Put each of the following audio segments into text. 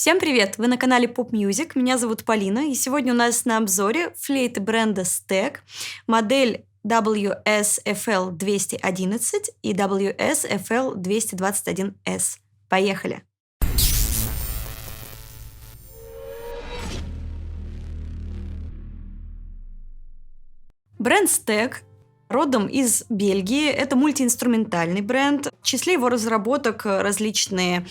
Всем привет! Вы на канале Pop Music. Меня зовут Полина, и сегодня у нас на обзоре флейты бренда Steg, модель WSFL-211 и WSFL-221S. Поехали! Бренд Steg родом из Бельгии. Это мультиинструментальный бренд. В числе его разработок различные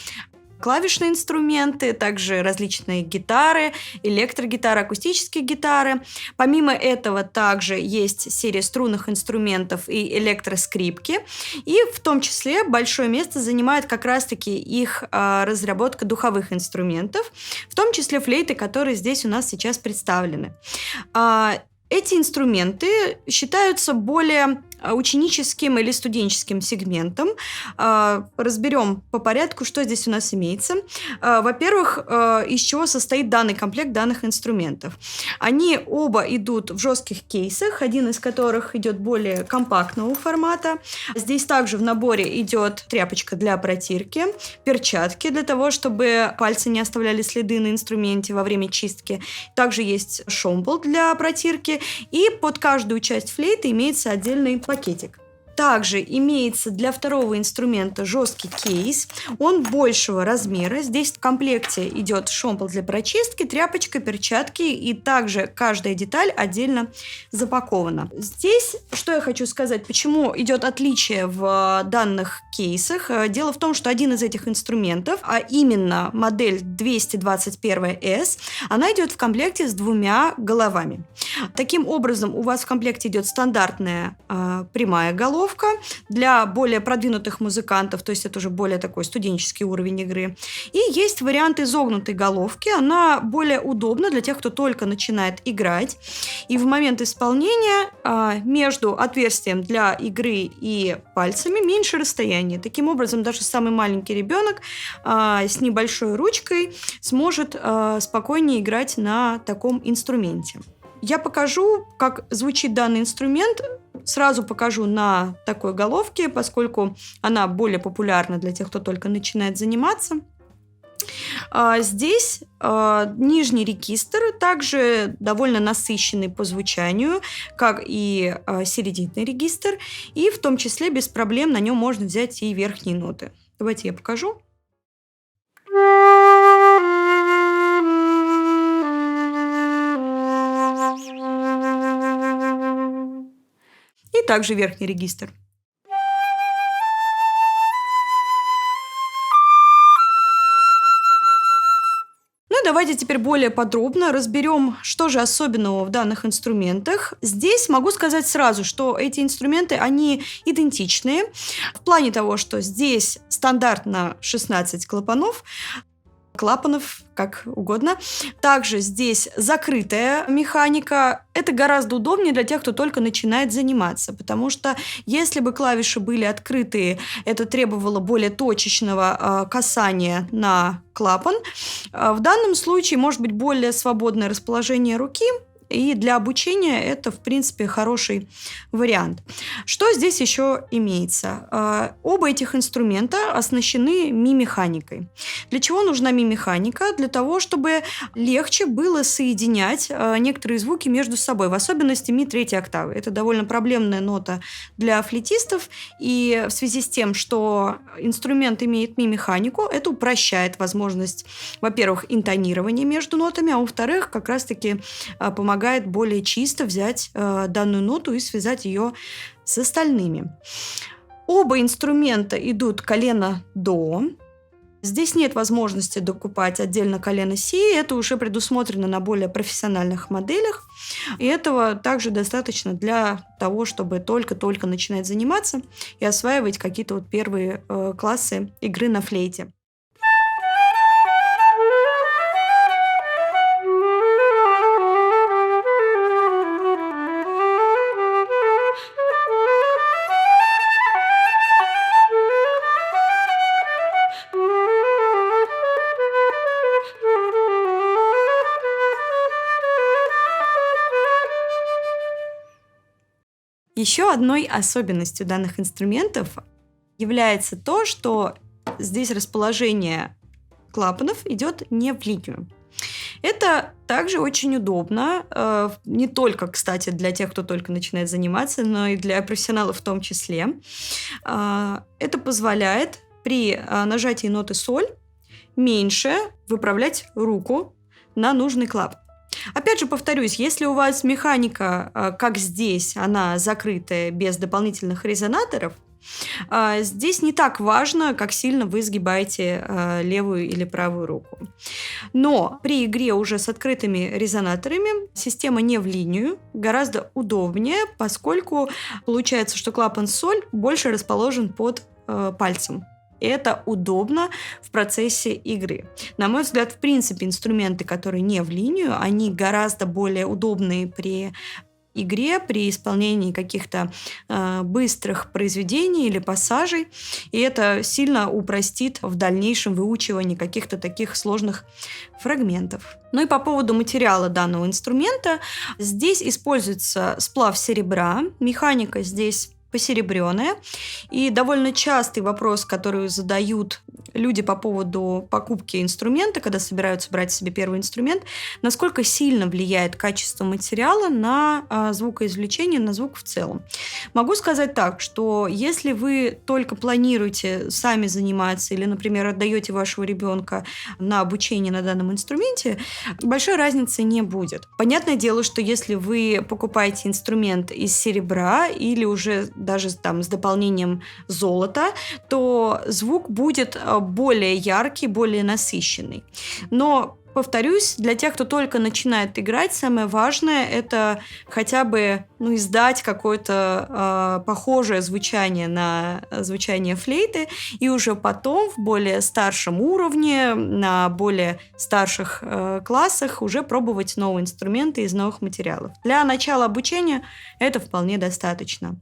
клавишные инструменты, также различные гитары, электрогитары, акустические гитары. Помимо этого также есть серия струнных инструментов и электроскрипки. И в том числе большое место занимает как раз-таки их разработка духовых инструментов, в том числе флейты, которые здесь у нас сейчас представлены. Эти инструменты считаются более ученическим или студенческим сегментом. Разберем по порядку, что здесь у нас имеется. Во-первых, из чего состоит данный комплект данных инструментов. Они оба идут в жестких кейсах, один из которых идет более компактного формата. Здесь также в наборе идет тряпочка для протирки, перчатки для того, чтобы пальцы не оставляли следы на инструменте во время чистки. Также есть шомпол для протирки, и под каждую часть флейты имеется отдельный пакетик. Также имеется для второго инструмента жесткий кейс. Он большего размера. Здесь в комплекте идет шомпол для прочистки, тряпочка, перчатки, и также каждая деталь отдельно запакована. Здесь, что я хочу сказать, почему идет отличие в данных кейсах. Дело в том, что один из этих инструментов, а именно модель 221S, она идет в комплекте с двумя головами. Таким образом, у вас в комплекте идет стандартная прямая головка. Для более продвинутых музыкантов, то есть это уже более такой студенческий уровень игры. И есть вариант изогнутой головки. Она более удобна для тех, кто только начинает играть. И в момент исполнения между отверстием для игры и пальцами меньше расстояние. Таким образом, даже самый маленький ребенок с небольшой ручкой сможет спокойнее играть на таком инструменте. Я покажу, как звучит данный инструмент. Сразу покажу на такой головке, поскольку она более популярна для тех, кто только начинает заниматься. Здесь нижний регистр, также довольно насыщенный по звучанию, как и серединный регистр. И в том числе без проблем на нем можно взять и верхние ноты. Давайте я покажу. И также верхний регистр. Ну и давайте теперь более подробно разберем, что же особенного в данных инструментах. Здесь могу сказать сразу, что эти инструменты, они идентичные в плане того, что здесь стандартно 16 клапанов, как угодно. Также здесь закрытая механика. Это гораздо удобнее для тех, кто только начинает заниматься, потому что если бы клавиши были открытые, это требовало более точечного касания на клапан. В данном случае может быть более свободное расположение руки, и для обучения это, в принципе, хороший вариант. Что здесь еще имеется? Оба этих инструмента оснащены ми-механикой. Для чего нужна ми-механика? Для того, чтобы легче было соединять некоторые звуки между собой, в особенности ми третьей октавы. Это довольно проблемная нота для флейтистов, и в связи с тем, что инструмент имеет ми-механику, это упрощает возможность, во-первых, интонирования между нотами, а во-вторых, как раз-таки помогает более чисто взять данную ноту и связать ее с остальными. Оба инструмента идут колено-до. Здесь нет возможности докупать отдельно колено си, это уже предусмотрено на более профессиональных моделях. И этого также достаточно для того, чтобы только-только начинать заниматься и осваивать какие-то вот первые классы игры на флейте. Еще одной особенностью данных инструментов является то, что здесь расположение клапанов идет не в линию. Это также очень удобно, не только, кстати, для тех, кто только начинает заниматься, но и для профессионалов в том числе. Это позволяет при нажатии ноты соль меньше выправлять руку на нужный клапан. Опять же, повторюсь, если у вас механика, как здесь, она закрытая, без дополнительных резонаторов, здесь не так важно, как сильно вы сгибаете левую или правую руку. Но при игре уже с открытыми резонаторами система не в линию гораздо удобнее, поскольку получается, что клапан соль больше расположен под пальцем. И это удобно в процессе игры. На мой взгляд, в принципе, инструменты, которые не в линию, они гораздо более удобные при игре, при исполнении каких-то быстрых произведений или пассажей. И это сильно упростит в дальнейшем выучивание каких-то таких сложных фрагментов. Ну и по поводу материала данного инструмента. Здесь используется сплав серебра. Механика здесь посеребрённая. И довольно частый вопрос, который задают люди по поводу покупки инструмента, когда собираются брать себе первый инструмент, насколько сильно влияет качество материала на звукоизвлечение, на звук в целом. Могу сказать так, что если вы только планируете сами заниматься или, например, отдаете вашего ребенка на обучение на данном инструменте, большой разницы не будет. Понятное дело, что если вы покупаете инструмент из серебра или уже даже там с дополнением золота, то звук будет более яркий, более насыщенный. Но, повторюсь, для тех, кто только начинает играть, самое важное – это хотя бы издать какое-то похожее звучание на звучание флейты, и уже потом в более старшем уровне, на более старших классах уже пробовать новые инструменты из новых материалов. Для начала обучения это вполне достаточно.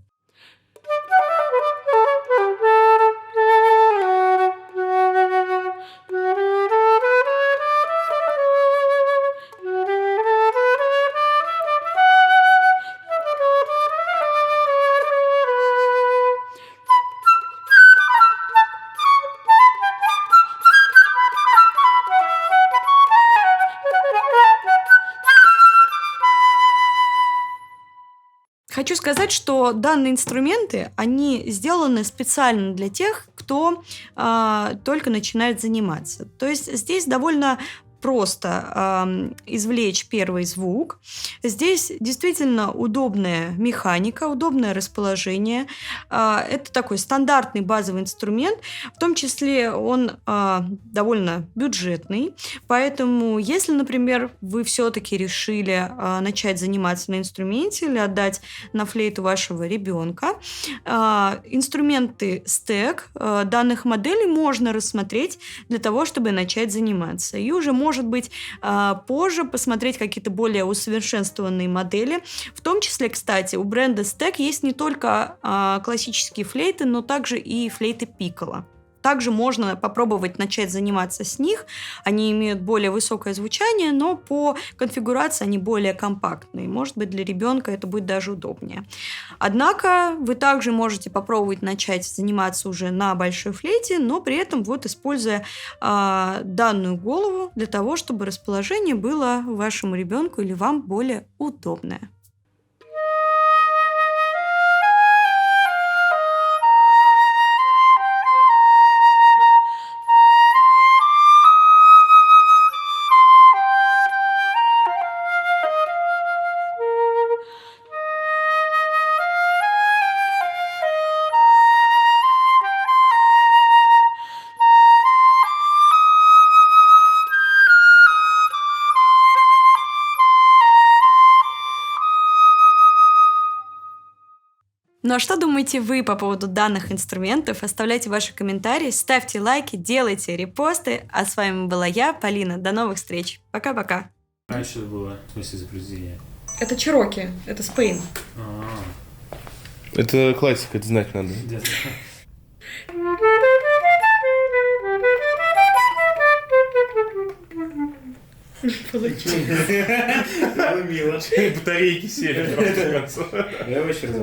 Хочу сказать, что данные инструменты, они сделаны специально для тех, кто только начинает заниматься. То есть здесь довольно просто извлечь первый звук. Здесь действительно удобная механика, удобное расположение. Это такой стандартный базовый инструмент, в том числе он довольно бюджетный. Поэтому, если, например, вы все-таки решили начать заниматься на инструменте или отдать на флейту вашего ребенка, инструменты стек данных моделей можно рассмотреть для того, чтобы начать заниматься. И уже, может быть, позже посмотреть какие-то более усовершенствованные модели. В том числе, кстати, у бренда Steg есть не только классические флейты, но также и флейты Piccolo. Также можно попробовать начать заниматься с них. Они имеют более высокое звучание, но по конфигурации они более компактные. Может быть, для ребенка это будет даже удобнее. Однако вы также можете попробовать начать заниматься уже на большой флейте, но при этом используя данную голову для того, чтобы расположение было вашему ребенку или вам более удобное. Ну а что думаете вы по поводу данных инструментов? Оставляйте ваши комментарии, ставьте лайки, делайте репосты. А с вами была я, Полина. До новых встреч. Пока-пока. Раньше было, в смысле, запрещение. Это Чироки, это Спейн. Это классика, это знать надо. Получилось. Было мило. Батарейки сели. Я его еще раз